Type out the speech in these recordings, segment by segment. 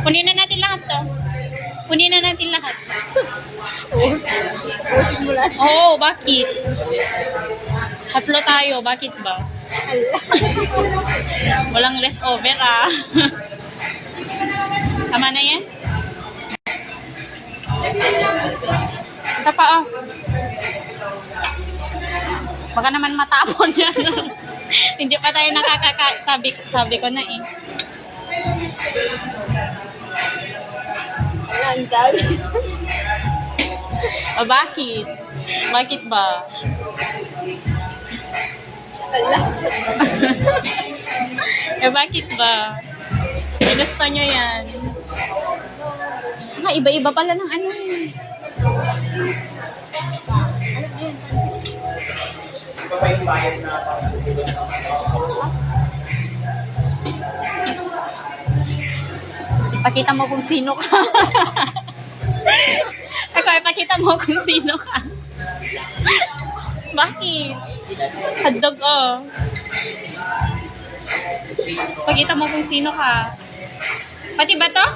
Kunin na natin lahat to. Kunin na natin lahat. Pusing mo lang. Oo, bakit? Tatlo tayo, bakit ba? Walang leftover ah. Tama na yan? Ito pa oh. Baka naman matapon yan. Hindi pa tayo sabi ko na eh. Ang dami. O bakit? Bakit ba? Bakit ba? Gusto nyo yan. Iba-iba pala ng ano eh. Ipakita mo kung sino ka. Ako, ipakita mo kung sino ka. Bakit? Hotdog, oh. Ipakita mo kung sino ka. Pati ba to?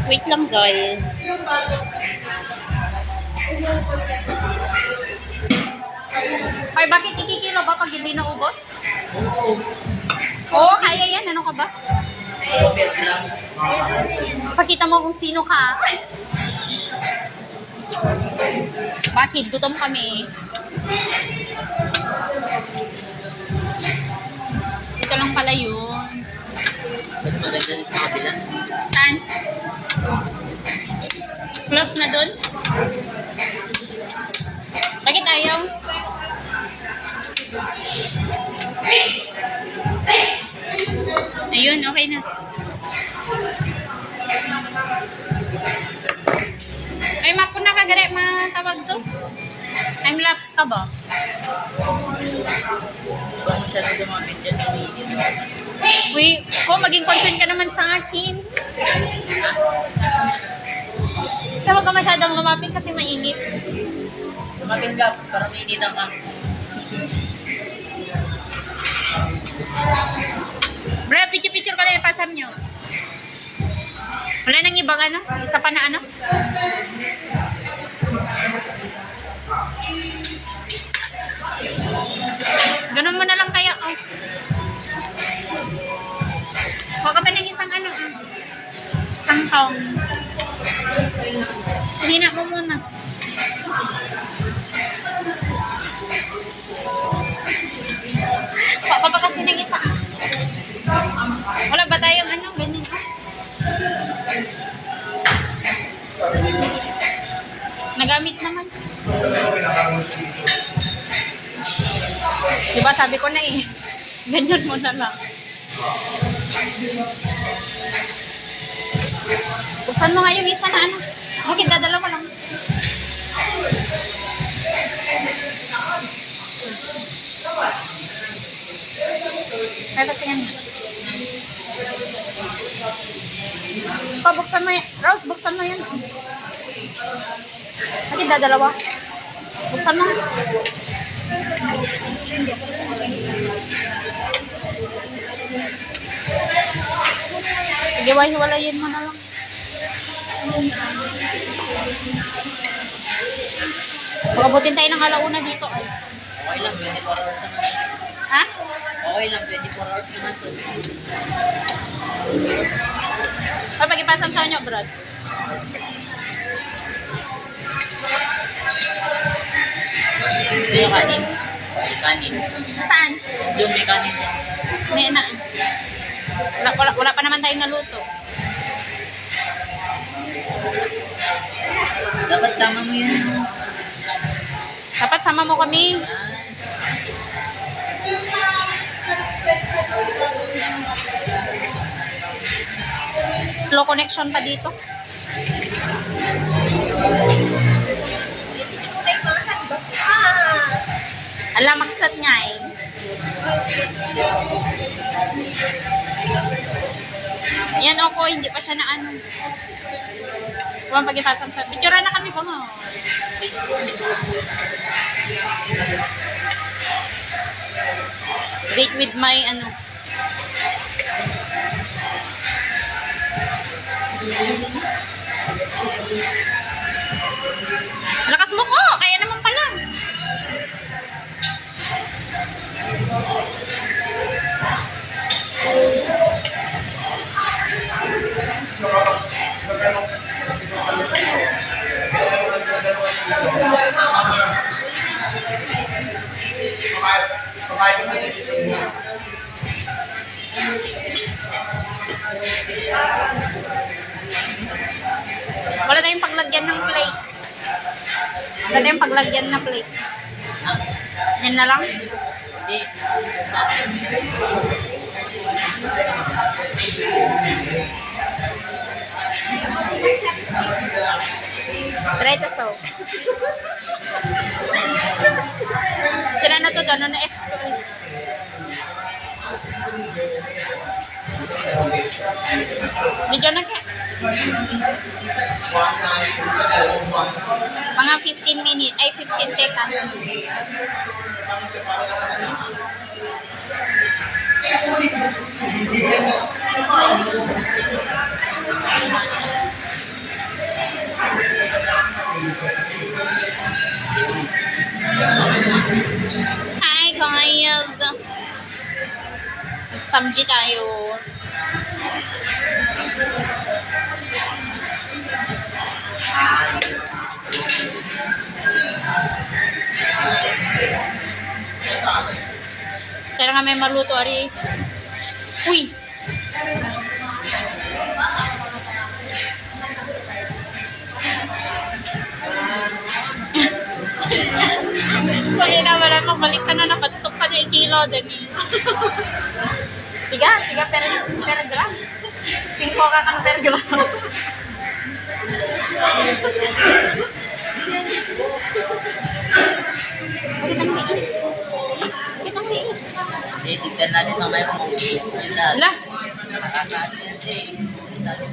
Wait lang guys. Ay, bakit ikikilo ba pag hindi naubos? Oo, kaya yan. Ano ka ba? Pakita mo kung sino ka. Bakit? Gutom kami. Ito lang pala yun. Mas maganda sa kabila. Saan? Close na dun? Bakit ayaw? Ayun, okay na. Ay, mako na kagare, matawag to. Time-lapse ka ba? Kung masyadong dumamit dyan, umiinit. Uy, ko, maging concern ka naman sa akin. Kaya wag ka masyadong lumapit kasi mainit. Dumamit ka, para mainit ang ang. Bro, picture-picture ka na yung pasam nyo. Wala nang ibang ano? Isa pa na ano? Ganun mo na lang kaya. Oh. Huwag ka pa ng isang ano. Isang taong. Hina mo muna. Huwag ka pa kasi ng isa. Wala ba tayong ano? Ganyan. Nagamit naman. Diba sabi ko na eh. Ganyan mo na lang. Buksan mo nga yung isa na ano. Bakit dadala ko lang? Kaya kasi yan. Buksan mo yan. Rose, buksan mo yan. Bakit dadalawa? Buksan mo nga. Sige, hiwalayin mo na lang. Pag-abutin tayo ng alauna dito. Ay. Okay lang, 24 hours naman. Ha? Okay lang, 24 hours naman to. Ay, pag-ipasam sa inyo, Brad. Ito yung kanin. May kanin. Saan? Yung may kanin. May na. Wala pa naman tayong naluto. Dapat sama mo yun. Dapat sama mo kami. Slow connection pa dito. Alam, maksat nga eh. Yan ako, hindi pa siya na ano. Huwag pag-ipasang sa... Picture na kami po mo. Date with my ano. Lakas mo ko! Kaya naman pala. Wala tayong paglagyan ng plate. Wala tayong paglagyan na plate. Yan na lang. Hindi. Try to sew. Sila na to doon, na extra. Video na ka. Mga 15 minutes, ay 15 seconds. Hi guys! Samji tayo. Sana nga may maluto, ari. Uy! Pagin na wala mo, balik ka na nakatok ka na yung kilo, dali. Tiga per gram. 5 ka kang per gram. Kitang liit. Hindi, tignan natin mamaya kung nila. Wala. Nakakaano yan siya eh. Tignan natin.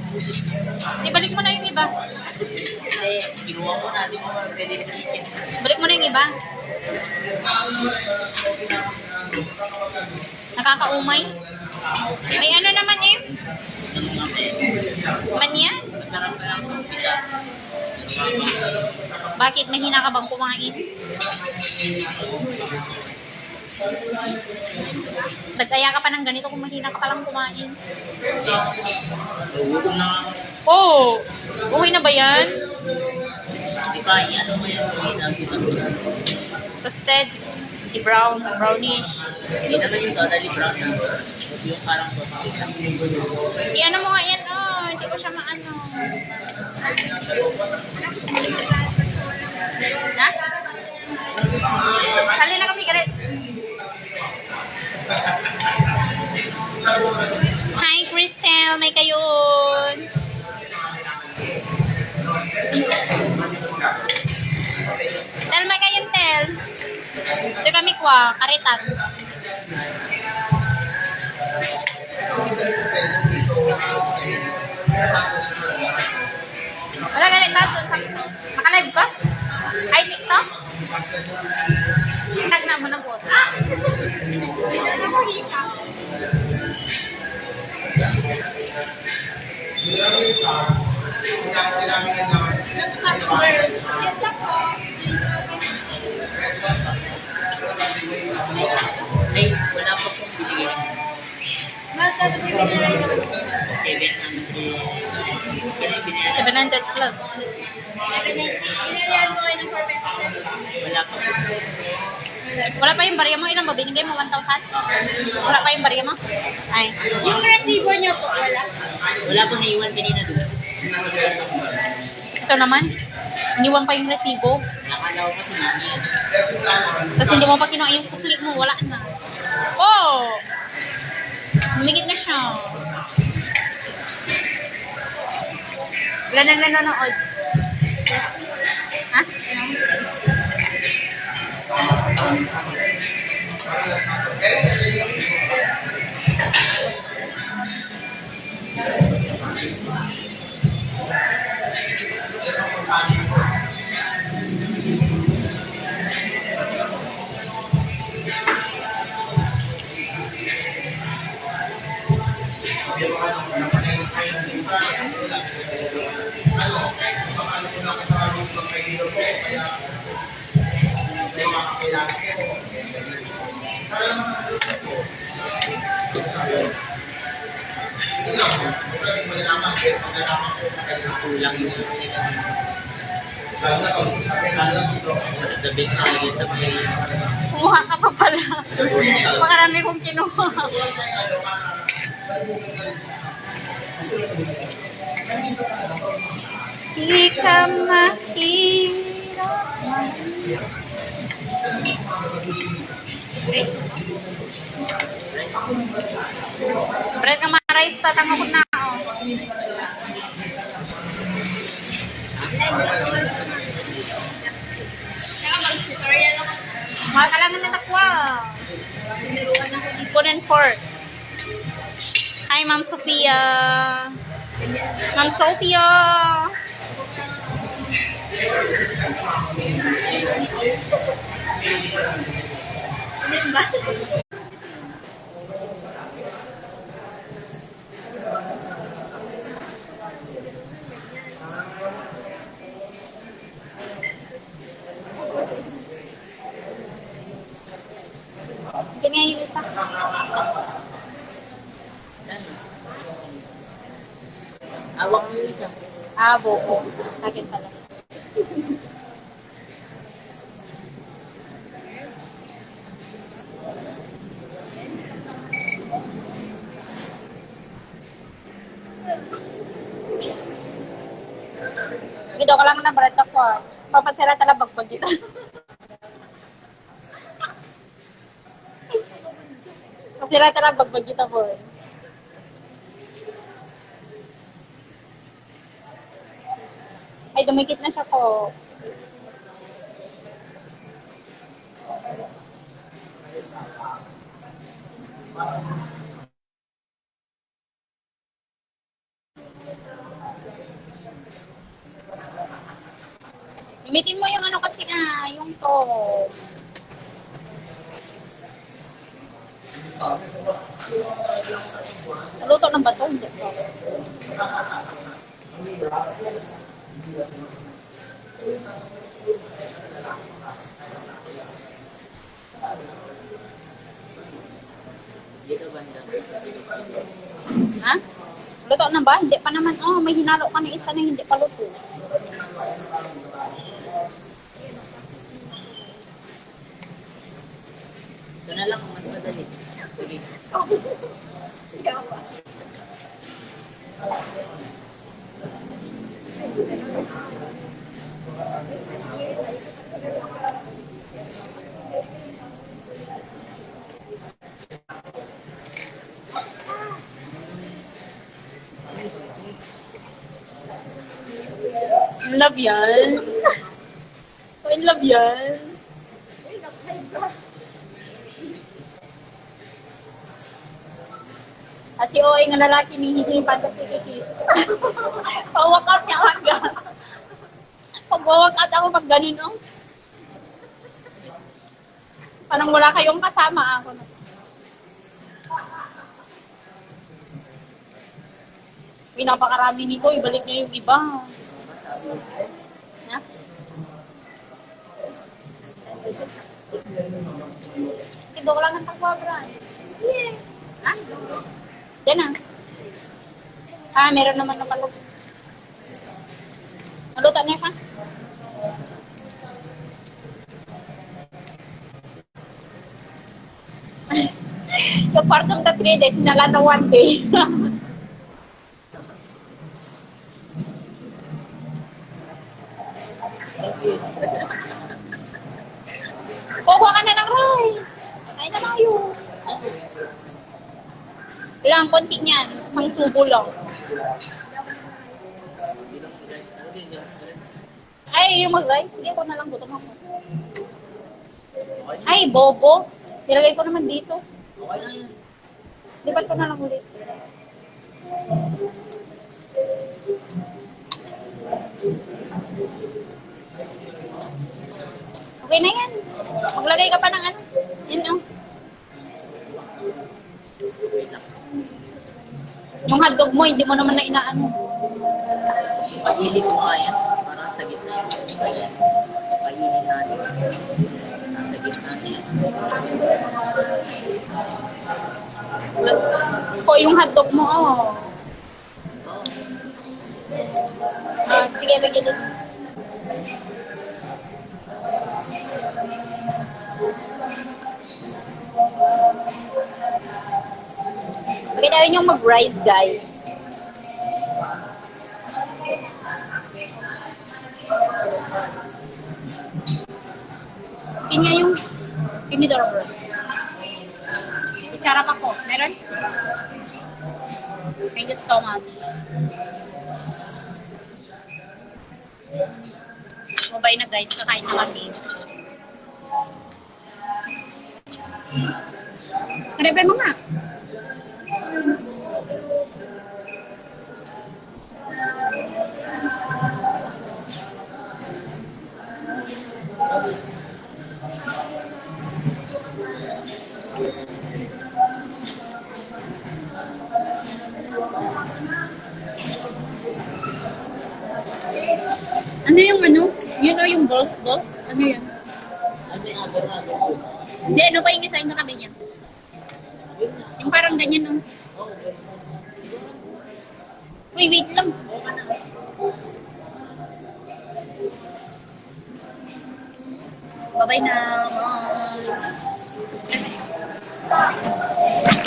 Ibalik mo na yung iba. Hindi, ginuha ko natin mo pwede chicken. Balik mo na yung iba. Nakakaumay. May ano naman eh. Manya? Masarap ka lang sa pila. Bakit? Mahina ka bang kumain? Nag-aya ka pa ng ganito kung mahina ka palang kumain. Uulong na ako. Oh! Uwi na ba yan? Di ba, ano mo yan? Toasted. Brown. Brownish. Hindi naman yung totally brown na. Yung parang toast lang. I-ano mo nga yan, oh. Hindi ko siya maano. Ha? Kali na kami, galit. Hi, Crystal. May kayon. Tel, may kayon, Tel. Ito kami kwa, karitan. Wala galit tato. Makalive ka? Ay, TikTok? Tag na mo ng boto. Ah! Ano mo hita? Ay, wala pa pong binigay. 700 plus. Wala pa. Wala pa yung barya mo? Ilang ba? Binigay mo 1,000? Wala pa yung barya mo? Ay. Yung resibo niyo po, wala? Wala po naiwan kanina doon. Ito naman. Iniwan pa yung resibo. Nakalaw ko si mami yan. Tapos hindi mo pa kinuha yung supli mo. Wala na. Oh! Humigit na siya. Wala nang nanonood. Ha? Ano? Kulang yung the best na lagi sa mga Kumuha ka pa pala. Makarami kong kinuha. Di ka mahirap. Bread na ma-rice tatang ako na. Mahal ka lang na takwa. Spoon and fork. Hi, Ma'am Sophia. Ma'am Sophia. Ganyan yung isa. awak mo isa. Ah, buko. Akin pala. Gito ka lang na bread ako. Papasira talaga bagbag kita. Pasira talaga bagbag kita po. Ay, dumikit na siya po. Gamitin mo yung ano kasi yung to. Luto ng bato, hindi po. Dito banda. Ha? Luto na ba? Hindi pa naman. Oh, may hinalo ka na isa na hindi pa luto. Ito na lang kung mas madali. Sige. In love yan. So, in love yan. Kasi OA nga lalaki ni hindi yung pantas ikikis. Pag-walk out niya hangga. Pag-walk out ako pag ganun, oh. Parang wala kayong kasama ako. Pinapakarami nito, ibalik niya yung iba. Ha? Ito ko lang ang takwa, Bran. Yeah. Ha? Yan na. Ah, meron naman na paluto. Naluto niya siya? Yung part of the 3 days, sinala na 1 day. Kuha ka na ng rice. Ay na tayo. Ilang konti niyan. Isang subo lang. Ay, yung mag-rice. Sige, ko na lang gutom ako. Ay, bobo. Nilagay ko naman dito. Okay lang yun. Lipat ko na lang ulit. Okay na yan. Maglagay ka pa ng ano. Yan, oh. Yung hotdog mo, hindi mo naman na inaano. Pag-ilig mo nga yan. Parang sa gitna yung ayan. Kainin natin. Nasa gitna niya. O, yung hotdog mo, oh. Sige, bigyan din. Bakit ayaw niyong mag-rice, guys? Yun nga yung tinidor, bro. Icara pa po. Meron? Thank you so much. Mabay na, guys. Kakain na kami. Karebe mo nga. Ano yung ano? You know yung balls? Ano yun? Ano yung agar-agar? Hindi, ano pa yung isa yung katabi niya? Yung parang ganyan, no? Uy, wait lang. Bye-bye na. Bye.